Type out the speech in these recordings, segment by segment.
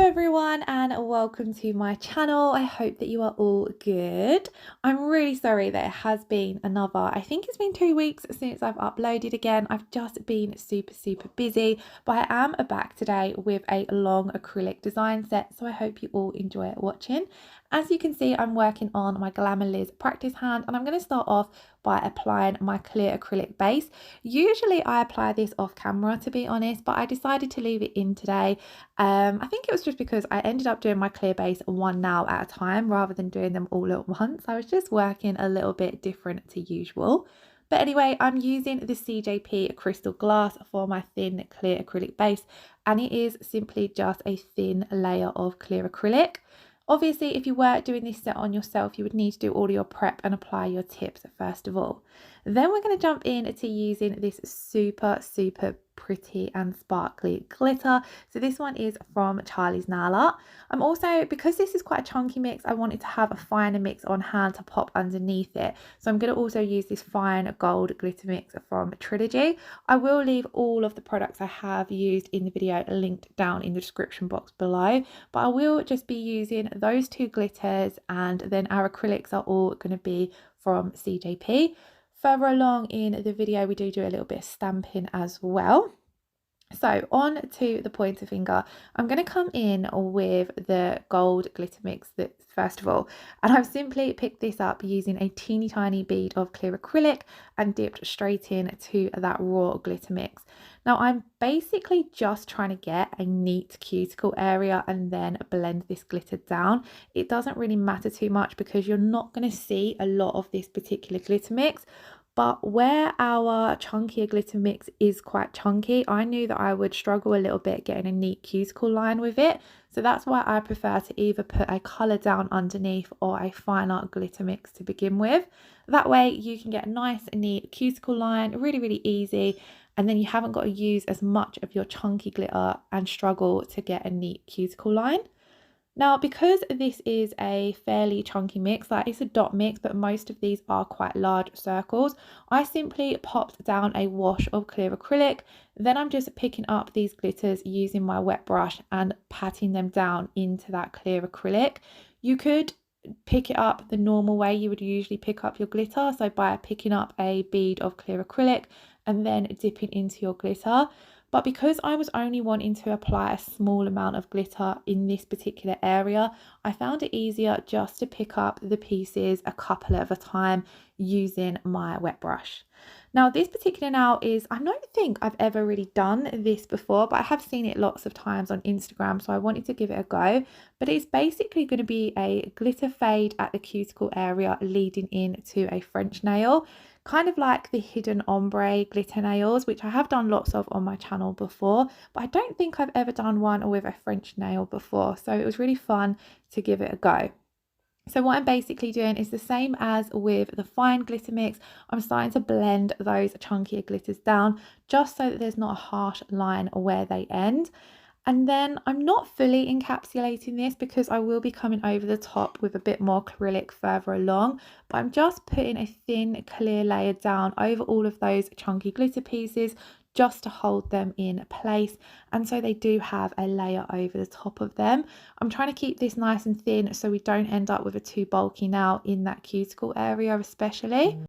everyone and welcome to my channel. I hope that you are all good. I'm really sorry that it has been I think it's been 2 weeks since I've uploaded again. I've just been super busy, but I am back today with a long acrylic design set, so I hope you all enjoy watching. As you can see, I'm working on my Glamour Liz practice hand, and I'm going to start off by applying my clear acrylic base. Usually I apply this off camera, to be honest, but I decided to leave it in today. I think it was just because I ended up doing my clear base one nail at a time rather than doing them all at once. I was just working a little bit different to usual. But anyway, I'm using the CJP crystal glass for my thin clear acrylic base, and it is simply just a thin layer of clear acrylic. Obviously, if you were doing this set on yourself, you would need to do all your prep and apply your tips first of all. Then we're going to jump in to using this super pretty and sparkly glitter. So this one is from Charlie's Nail Art. I'm also, because this is quite a chunky mix, I wanted to have a finer mix on hand to pop underneath it. So I'm going to also use this fine gold glitter mix from Trilogy. I will leave all of the products I have used in the video linked down in the description box below, but I will just be using those two glitters, and then our acrylics are all going to be from CJP. Further along in the video, we do a little bit of stamping as well. So on to the pointer finger, I'm going to come in with the gold glitter mix first of all, and I've simply picked this up using a teeny tiny bead of clear acrylic and dipped straight into that raw glitter mix. Now I'm basically just trying to get a neat cuticle area and then blend this glitter down. It doesn't really matter too much because you're not going to see a lot of this particular glitter mix. But where our chunkier glitter mix is quite chunky, I knew that I would struggle a little bit getting a neat cuticle line with it. So that's why I prefer to either put a colour down underneath or a finer glitter mix to begin with. That way you can get a nice neat cuticle line, really easy, and then you haven't got to use as much of your chunky glitter and struggle to get a neat cuticle line. Now, because this is a fairly chunky mix, like it's a dot mix, but most of these are quite large circles, I simply popped down a wash of clear acrylic. Then I'm just picking up these glitters using my wet brush and patting them down into that clear acrylic. You could pick it up the normal way you would usually pick up your glitter, so by picking up a bead of clear acrylic and then dipping into your glitter. But because I was only wanting to apply a small amount of glitter in this particular area, I found it easier just to pick up the pieces a couple at a time using my wet brush. Now this particular nail is, I don't think I've ever really done this before, but I have seen it lots of times on Instagram, so I wanted to give it a go. But it's basically going to be a glitter fade at the cuticle area leading into a French nail, kind of like the hidden ombre glitter nails, which I have done lots of on my channel before, but I don't think I've ever done one with a French nail before, so it was really fun to give it a go. So what I'm basically doing is the same as with the fine glitter mix. I'm starting to blend those chunkier glitters down just so that there's not a harsh line where they end. And then I'm not fully encapsulating this because I will be coming over the top with a bit more acrylic further along, but I'm just putting a thin clear layer down over all of those chunky glitter pieces just to hold them in place, and so they do have a layer over the top of them. I'm trying to keep this nice and thin so we don't end up with a too bulky nail in that cuticle area especially.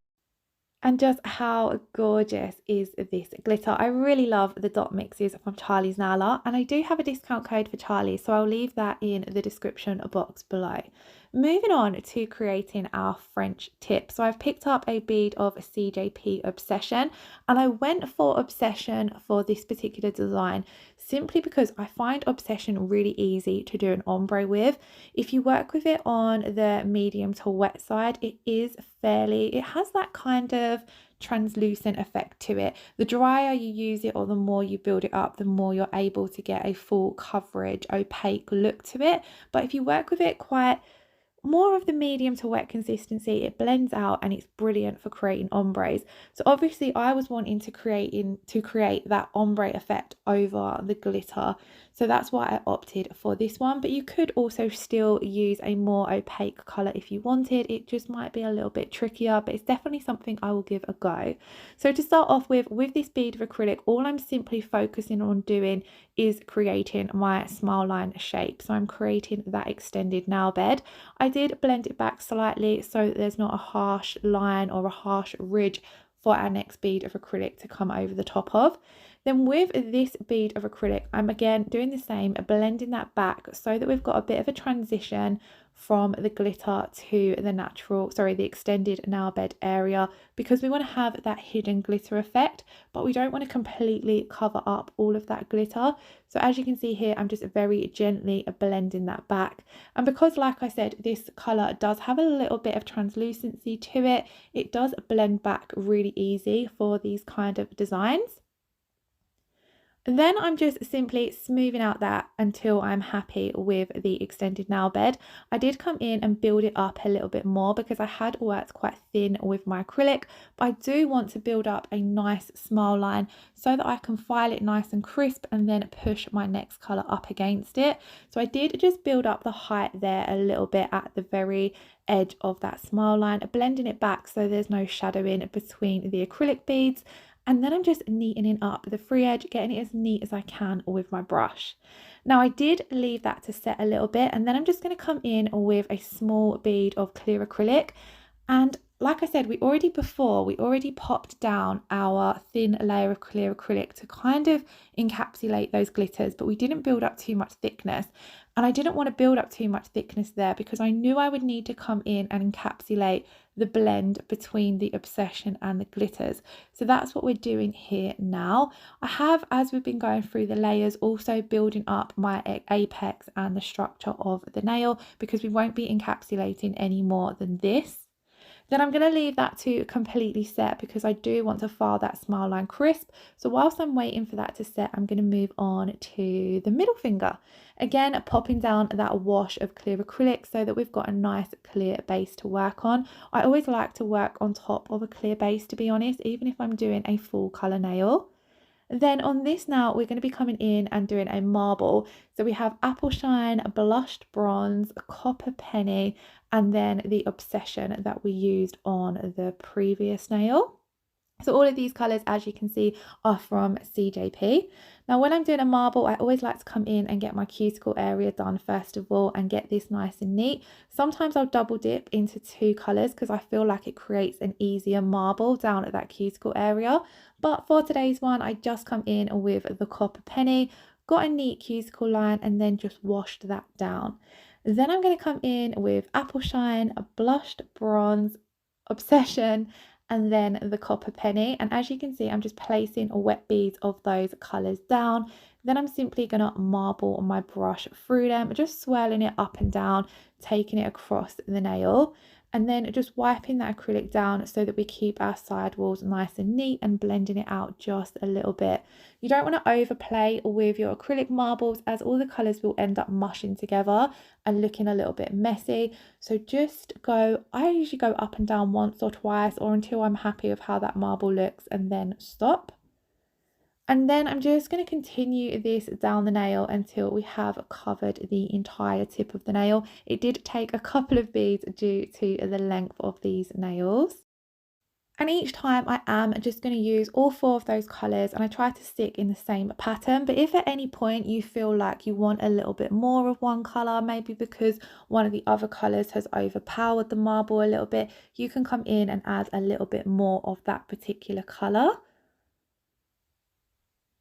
And just how gorgeous is this glitter? I really love the dot mixes from Charlie's Nail Art, and I do have a discount code for Charlie, so I'll leave that in the description box below. Moving on to creating our French tip. So I've picked up a bead of CJP Obsession, and I went for Obsession for this particular design simply because I find Obsession really easy to do an ombre with. If you work with it on the medium to wet side, it has that kind of translucent effect to it. The drier you use it or the more you build it up, the more you're able to get a full coverage opaque look to it. But if you work with it quite more of the medium to wet consistency, it blends out and it's brilliant for creating ombres. So obviously I was wanting to create that ombre effect over the glitter, So that's why I opted for this one, but you could also still use a more opaque colour if you wanted. It just might be a little bit trickier, but it's definitely something I will give a go. So to start off with this bead of acrylic, all I'm simply focusing on doing is creating my smile line shape. So I'm creating that extended nail bed. I did blend it back slightly so that there's not a harsh line or a harsh ridge for our next bead of acrylic to come over the top of. Then with this bead of acrylic, I'm again doing the same, blending that back so that we've got a bit of a transition from the glitter to the extended nail bed area, because we want to have that hidden glitter effect, but we don't want to completely cover up all of that glitter. So as you can see here, I'm just very gently blending that back. And because, like I said, this colour does have a little bit of translucency to it, it does blend back really easy for these kind of designs. And then I'm just simply smoothing out that until I'm happy with the extended nail bed. I did come in and build it up a little bit more because I had worked quite thin with my acrylic, but I do want to build up a nice smile line so that I can file it nice and crisp and then push my next colour up against it. So I did just build up the height there a little bit at the very edge of that smile line, blending it back so there's no shadowing between the acrylic beads. And then I'm just neatening up the free edge, getting it as neat as I can with my brush. Now I did leave that to set a little bit, and then I'm just going to come in with a small bead of clear acrylic. And like I said, we already popped down our thin layer of clear acrylic to kind of encapsulate those glitters, but we didn't build up too much thickness. And I didn't want to build up too much thickness there because I knew I would need to come in and encapsulate the blend between the obsession and the glitters. So that's what we're doing here now. I have, as we've been going through the layers, also building up my apex and the structure of the nail, because we won't be encapsulating any more than this. Then I'm going to leave that to completely set because I do want to file that smile line crisp. So whilst I'm waiting for that to set, I'm going to move on to the middle finger. Again, popping down that wash of clear acrylic so that we've got a nice clear base to work on. I always like to work on top of a clear base, to be honest, even if I'm doing a full colour nail. Then on this now, we're going to be coming in and doing a marble. So we have apple shine, blushed bronze, copper penny, and then the obsession that we used on the previous nail. So all of these colours, as you can see, are from CJP. Now when I'm doing a marble, I always like to come in and get my cuticle area done first of all and get this nice and neat. Sometimes I'll double dip into two colours because I feel like it creates an easier marble down at that cuticle area. But for today's one, I just come in with the copper penny, got a neat cuticle line, and then just washed that down. Then I'm going to come in with apple shine, a blushed bronze, obsession, and then the copper penny. And as you can see, I'm just placing wet beads of those colours down. Then I'm simply going to marble my brush through them, just swirling it up and down, taking it across the nail, and then just wiping that acrylic down so that we keep our side walls nice and neat and blending it out just a little bit. You don't want to overplay with your acrylic marbles as all the colours will end up mushing together and looking a little bit messy. So I usually go up and down once or twice or until I'm happy with how that marble looks, and then stop. And then I'm just going to continue this down the nail until we have covered the entire tip of the nail. It did take a couple of beads due to the length of these nails. And each time I am just going to use all four of those colours, and I try to stick in the same pattern. But if at any point you feel like you want a little bit more of one colour, maybe because one of the other colours has overpowered the marble a little bit, you can come in and add a little bit more of that particular colour.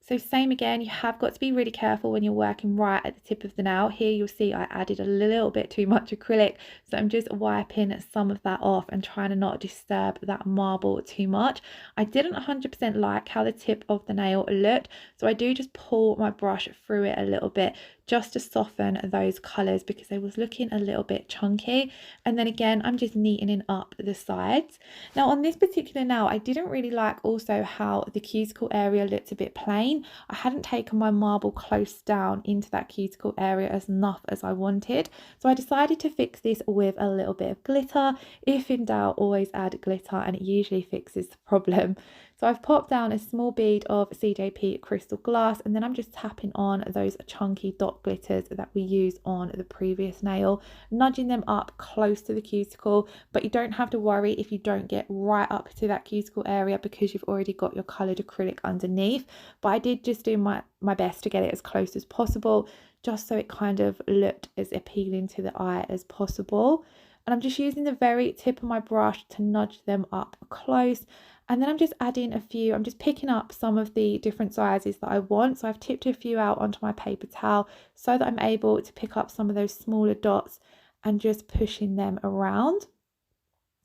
So same again, you have got to be really careful when you're working right at the tip of the nail. Here you'll see I added a little bit too much acrylic, so I'm just wiping some of that off and trying to not disturb that marble too much. I didn't 100% like how the tip of the nail looked, so I do just pull my brush through it a little bit just to soften those colours because they was looking a little bit chunky. And then again, I'm just neatening up the sides. Now on this particular nail, I didn't really like also how the cuticle area looked a bit plain. I hadn't taken my marble close down into that cuticle area as enough as I wanted. So I decided to fix this with a little bit of glitter. If in doubt, always add glitter and it usually fixes the problem. So I've popped down a small bead of CJP crystal glass, and then I'm just tapping on those chunky dot glitters that we used on the previous nail, nudging them up close to the cuticle. But you don't have to worry if you don't get right up to that cuticle area, because you've already got your coloured acrylic underneath. But I did just do my best to get it as close as possible, just so it kind of looked as appealing to the eye as possible. And I'm just using the very tip of my brush to nudge them up close. And then I'm just adding a few, I'm just picking up some of the different sizes that I want. So I've tipped a few out onto my paper towel so that I'm able to pick up some of those smaller dots and just pushing them around.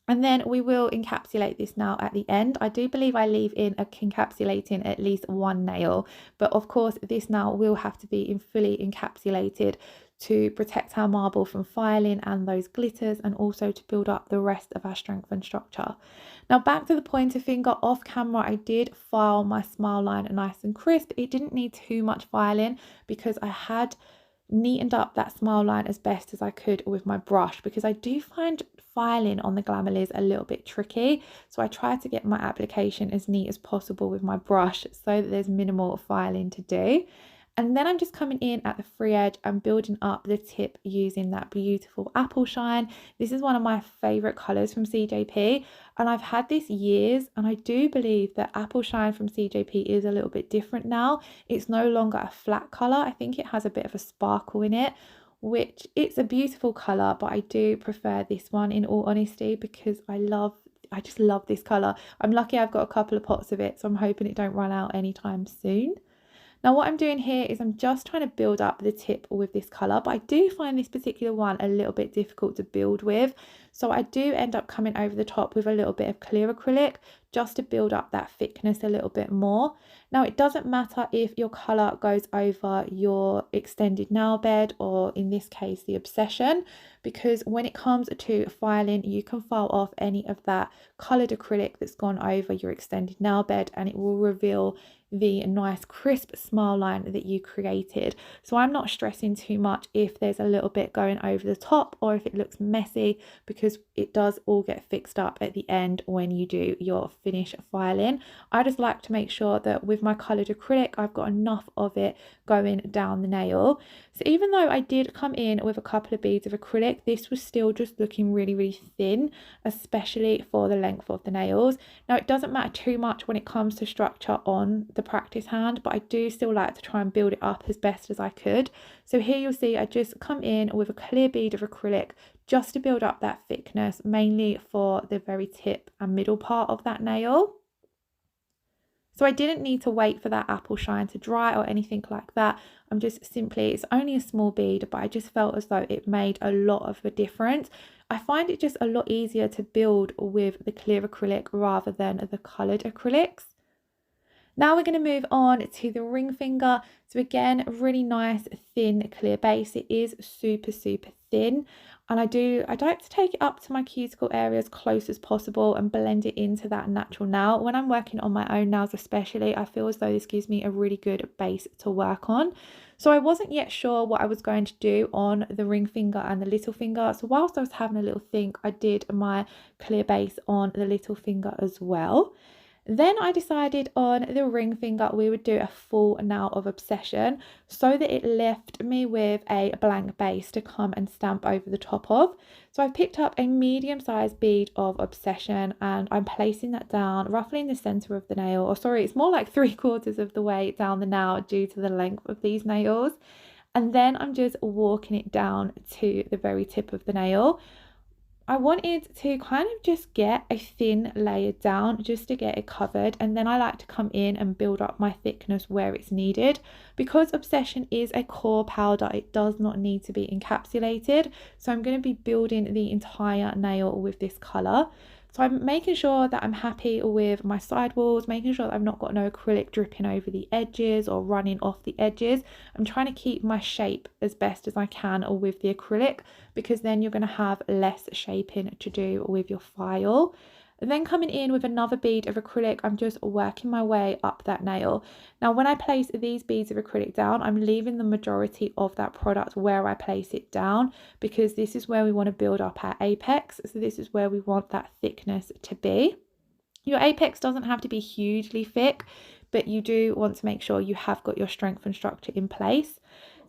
And then we will encapsulate this now at the end. I do believe I leave in encapsulating at least one nail, but of course this nail will have to be fully encapsulated to protect our marble from filing and those glitters, and also to build up the rest of our strength and structure. Now back to the pointer finger. Off camera I did file my smile line nice and crisp. It didn't need too much filing because I had neatened up that smile line as best as I could with my brush, because I do find filing on the Glamourliz a little bit tricky. So I try to get my application as neat as possible with my brush so that there's minimal filing to do. And then I'm just coming in at the free edge and building up the tip using that beautiful apple shine. This is one of my favorite colors from CJP, and I've had this years, and I do believe that apple shine from CJP is a little bit different now. It's no longer a flat color. I think it has a bit of a sparkle in it, which it's a beautiful color, but I do prefer this one in all honesty, because I just love this color. I'm lucky I've got a couple of pots of it, so I'm hoping it don't run out anytime soon. Now what I'm doing here is I'm just trying to build up the tip with this colour, but I do find this particular one a little bit difficult to build with. So I do end up coming over the top with a little bit of clear acrylic just to build up that thickness a little bit more. Now it doesn't matter if your colour goes over your extended nail bed, or in this case the Obsession, because when it comes to filing you can file off any of that coloured acrylic that's gone over your extended nail bed, and it will reveal the nice crisp smile line that you created. So I'm not stressing too much if there's a little bit going over the top or if it looks messy, because it does all get fixed up at the end when you do your finish filing. I just like to make sure that with my coloured acrylic I've got enough of it going down the nail. So even though I did come in with a couple of beads of acrylic, this was still just looking really thin, especially for the length of the nails. Now it doesn't matter too much when it comes to structure on the practice hand, but I do still like to try and build it up as best as I could. So here you'll see I just come in with a clear bead of acrylic just to build up that thickness, mainly for the very tip and middle part of that nail. So I didn't need to wait for that apple shine to dry or anything like that. I'm just simply, it's only a small bead, but I just felt as though it made a lot of a difference. I find it just a lot easier to build with the clear acrylic rather than the coloured acrylics. Now we're going to move on to the ring finger. So again, really nice thin clear base. It is super thin, and I like to take it up to my cuticle area as close as possible and blend it into that natural nail. When I'm working on my own nails especially, I feel as though this gives me a really good base to work on. So I wasn't yet sure what I was going to do on the ring finger and the little finger. So whilst I was having a little think, I did my clear base on the little finger as well. Then I decided on the ring finger we would do a full nail of Obsession, so that it left me with a blank base to come and stamp over the top of. So I've picked up a medium-sized bead of Obsession and I'm placing that down roughly in the centre of the nail, or sorry, it's more like 3/4 of the way down the nail due to the length of these nails. And then I'm just walking it down to the very tip of the nail. I wanted to kind of just get a thin layer down just to get it covered, and then I like to come in and build up my thickness where it's needed. Because Obsession is a core powder, it does not need to be encapsulated, so I'm going to be building the entire nail with this colour. So I'm making sure that I'm happy with my sidewalls, making sure that I've not got no acrylic dripping over the edges or running off the edges. I'm trying to keep my shape as best as I can with the acrylic, because then you're going to have less shaping to do with your file. And then coming in with another bead of acrylic, I'm just working my way up that nail. Now when I place these beads of acrylic down, I'm leaving the majority of that product where I place it down, because this is where we want to build up our apex. So this is where we want that thickness to be. Your apex doesn't have to be hugely thick, but you do want to make sure you have got your strength and structure in place.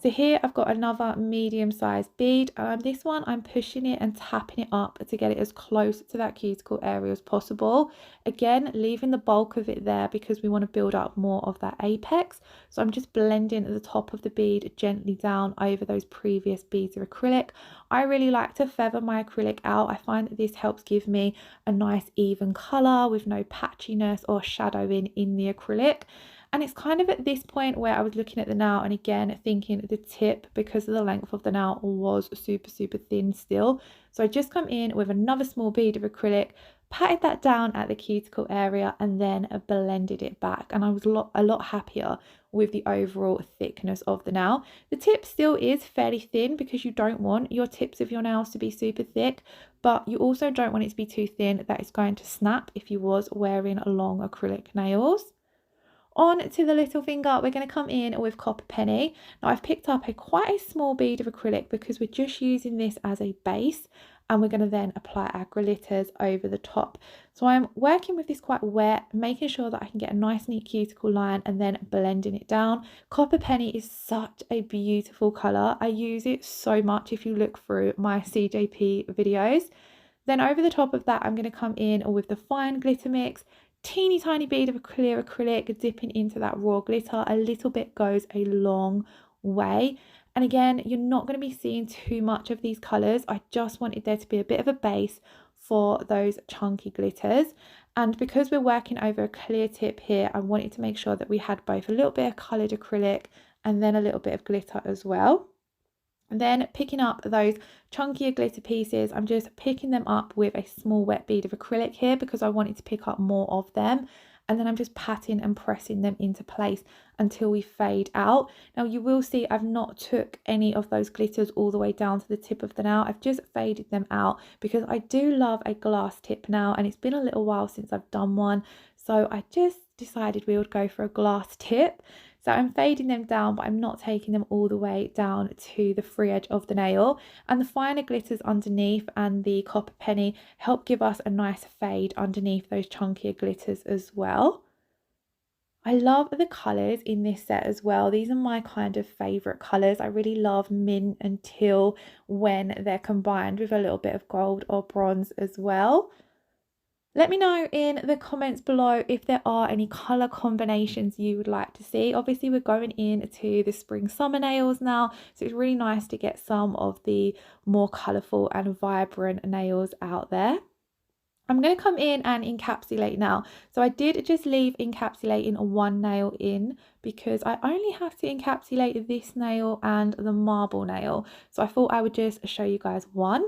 So here I've got another medium-sized bead. This one I'm pushing it and tapping it up to get it as close to that cuticle area as possible. Again, leaving the bulk of it there because we want to build up more of that apex. So I'm just blending the top of the bead gently down over those previous beads of acrylic. I really like to feather my acrylic out. I find that this helps give me a nice even colour with no patchiness or shadowing in the acrylic. And it's kind of at this point where I was looking at the nail and again thinking the tip, because of the length of the nail, was super thin still. So I just come in with another small bead of acrylic, patted that down at the cuticle area and then blended it back, and I was a lot happier with the overall thickness of the nail. The tip still is fairly thin because you don't want your tips of your nails to be super thick, but you also don't want it to be too thin that it's going to snap if you was wearing long acrylic nails. On to the little finger, we're going to come in with Copper Penny. Now I've picked up quite a small bead of acrylic because we're just using this as a base, and we're going to then apply our glitters over the top. So I'm working with this quite wet, making sure that I can get a nice neat cuticle line and then blending it down. Copper Penny is such a beautiful colour. I use it so much if you look through my CJP videos. Then over the top of that, I'm going to come in with the fine glitter mix, teeny tiny bead of a clear acrylic dipping into that raw glitter. A little bit goes a long way. And again, you're not going to be seeing too much of these colours. I just wanted there to be a bit of a base for those chunky glitters. And because we're working over a clear tip here, I wanted to make sure that we had both a little bit of coloured acrylic and then a little bit of glitter as well. And then picking up those chunkier glitter pieces, I'm just picking them up with a small wet bead of acrylic here because I wanted to pick up more of them. And then I'm just patting and pressing them into place until we fade out. Now you will see I've not took any of those glitters all the way down to the tip of the nail. I've just faded them out because I do love a glass tip now, and it's been a little while since I've done one. So I just decided we would go for a glass tip. So I'm fading them down, but I'm not taking them all the way down to the free edge of the nail. And the finer glitters underneath and the Copper Penny help give us a nice fade underneath those chunkier glitters as well. I love the colours in this set as well. These are my kind of favourite colours. I really love mint and teal when they're combined with a little bit of gold or bronze as well. Let me know in the comments below if there are any colour combinations you would like to see. Obviously, we're going into the spring summer nails now, so it's really nice to get some of the more colourful and vibrant nails out there. I'm going to come in and encapsulate now. So I did just leave encapsulating one nail in because I only have to encapsulate this nail and the marble nail. So I thought I would just show you guys one.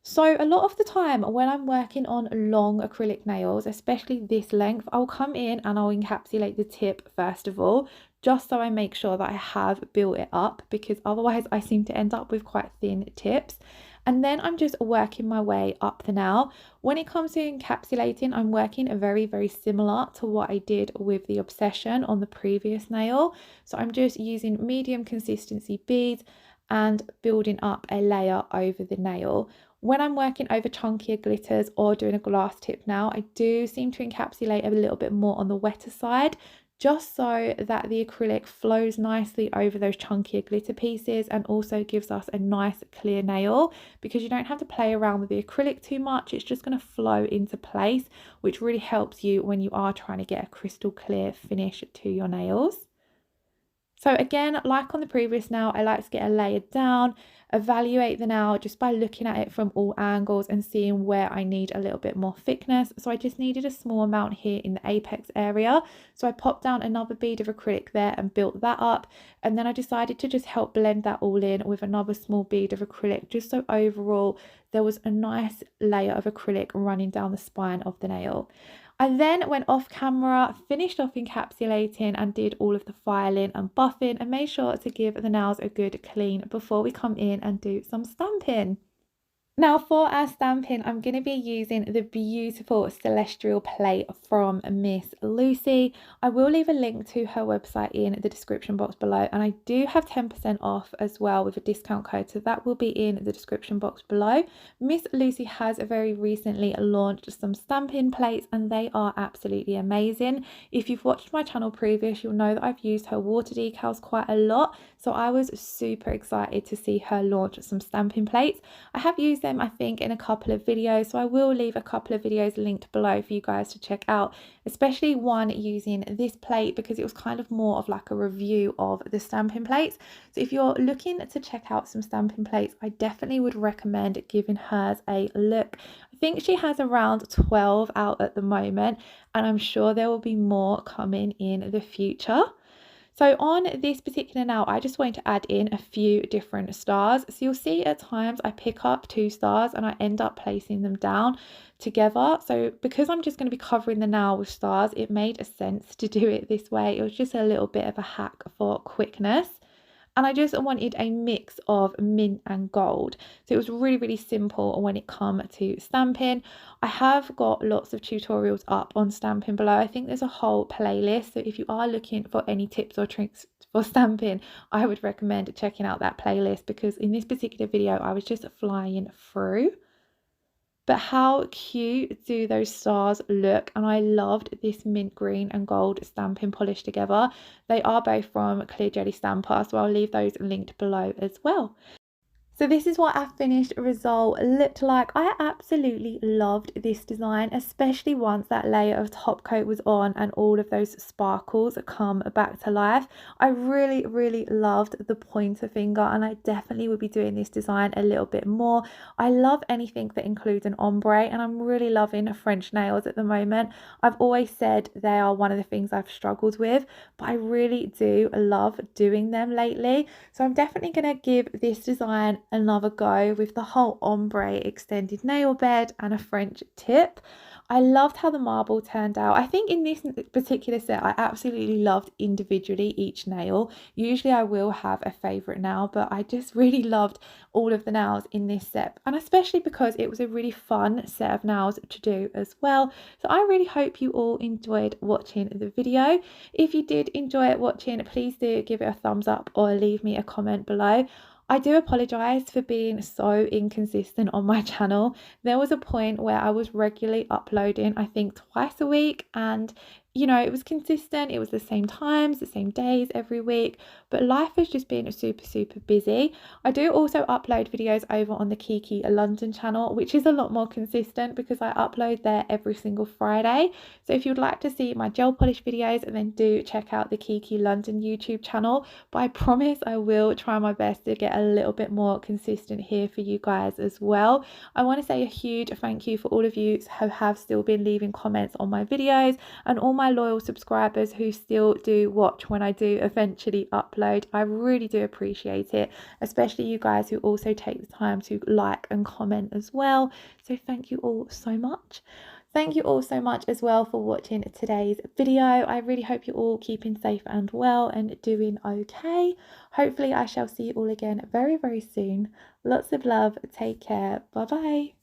So a lot of the time when I'm working on long acrylic nails, especially this length, I'll come in and I'll encapsulate the tip first of all, just so I make sure that I have built it up, because otherwise I seem to end up with quite thin tips. And then I'm just working my way up the nail. When it comes to encapsulating, I'm working very similar to what I did with the Obsession on the previous nail. So I'm just using medium consistency beads and building up a layer over the nail. When I'm working over chunkier glitters or doing a glass tip now, I do seem to encapsulate a little bit more on the wetter side, just so that the acrylic flows nicely over those chunkier glitter pieces and also gives us a nice clear nail, because you don't have to play around with the acrylic too much. It's just going to flow into place, which really helps you when you are trying to get a crystal clear finish to your nails. So again, like on the previous nail, I like to get a layer down, evaluate the nail just by looking at it from all angles and seeing where I need a little bit more thickness. So I just needed a small amount here in the apex area. So I popped down another bead of acrylic there and built that up. And then I decided to just help blend that all in with another small bead of acrylic, just so overall there was a nice layer of acrylic running down the spine of the nail. I then went off camera, finished off encapsulating and did all of the filing and buffing, and made sure to give the nails a good clean before we come in and do some stamping. Now for our stamping, I'm going to be using the beautiful Celestial plate from Miss Lucy. I will leave a link to her website in the description box below, and I do have 10% off as well with a discount code, so that will be in the description box below. Miss Lucy has very recently launched some stamping plates and they are absolutely amazing. If you've watched my channel previous, you'll know that I've used her water decals quite a lot, so I was super excited to see her launch some stamping plates. I have used them, I think, in a couple of videos, so I will leave a couple of videos linked below for you guys to check out, especially one using this plate because it was kind of more of like a review of the stamping plates. So if you're looking to check out some stamping plates, I definitely would recommend giving hers a look. I think she has around 12 out at the moment, and I'm sure there will be more coming in the future. So on this particular nail, I just want to add in a few different stars. So you'll see at times I pick up 2 stars and I end up placing them down together. So because I'm just going to be covering the nail with stars, it made sense to do it this way. It was just a little bit of a hack for quickness. And I just wanted a mix of mint and gold. So it was really, really simple when it comes to stamping. I have got lots of tutorials up on stamping below. I think there's a whole playlist. So if you are looking for any tips or tricks for stamping, I would recommend checking out that playlist because in this particular video, I was just flying through. But how cute do those stars look? And I loved this mint green and gold stamping polish together. They are both from Clear Jelly Stamper, so I'll leave those linked below as well. So this is what our finished result looked like. I absolutely loved this design, especially once that layer of top coat was on and all of those sparkles come back to life. I really, really loved the pointer finger, and I definitely would be doing this design a little bit more. I love anything that includes an ombre, and I'm really loving French nails at the moment. I've always said they are one of the things I've struggled with, but I really do love doing them lately. So I'm definitely going to give this design another go with the whole ombre extended nail bed and a French tip. I loved how the marble turned out. I think in this particular set, I absolutely loved individually each nail. Usually I will have a favourite nail, but I just really loved all of the nails in this set. And especially because it was a really fun set of nails to do as well. So I really hope you all enjoyed watching the video. If you did enjoy watching, please do give it a thumbs up or leave me a comment below. I do apologise for being so inconsistent on my channel. There was a point where I was regularly uploading, I think twice a week, and you know, it was consistent. It was the same times, the same days every week, but life has just been super busy. I do also upload videos over on the Kiki London channel, which is a lot more consistent because I upload there every single Friday. So if you'd like to see my gel polish videos, then do check out the Kiki London YouTube channel. But I promise I will try my best to get a little bit more consistent here for you guys as well. I want to say a huge thank you for all of you who have still been leaving comments on my videos and all my loyal subscribers who still do watch when I do eventually upload. I really do appreciate it, especially you guys who also take the time to like and comment as well. So thank you all so much. Thank you all so much as well for watching today's video. I really hope you're all keeping safe and well and doing okay. Hopefully I shall see you all again very soon. Lots of love. Take care. Bye bye.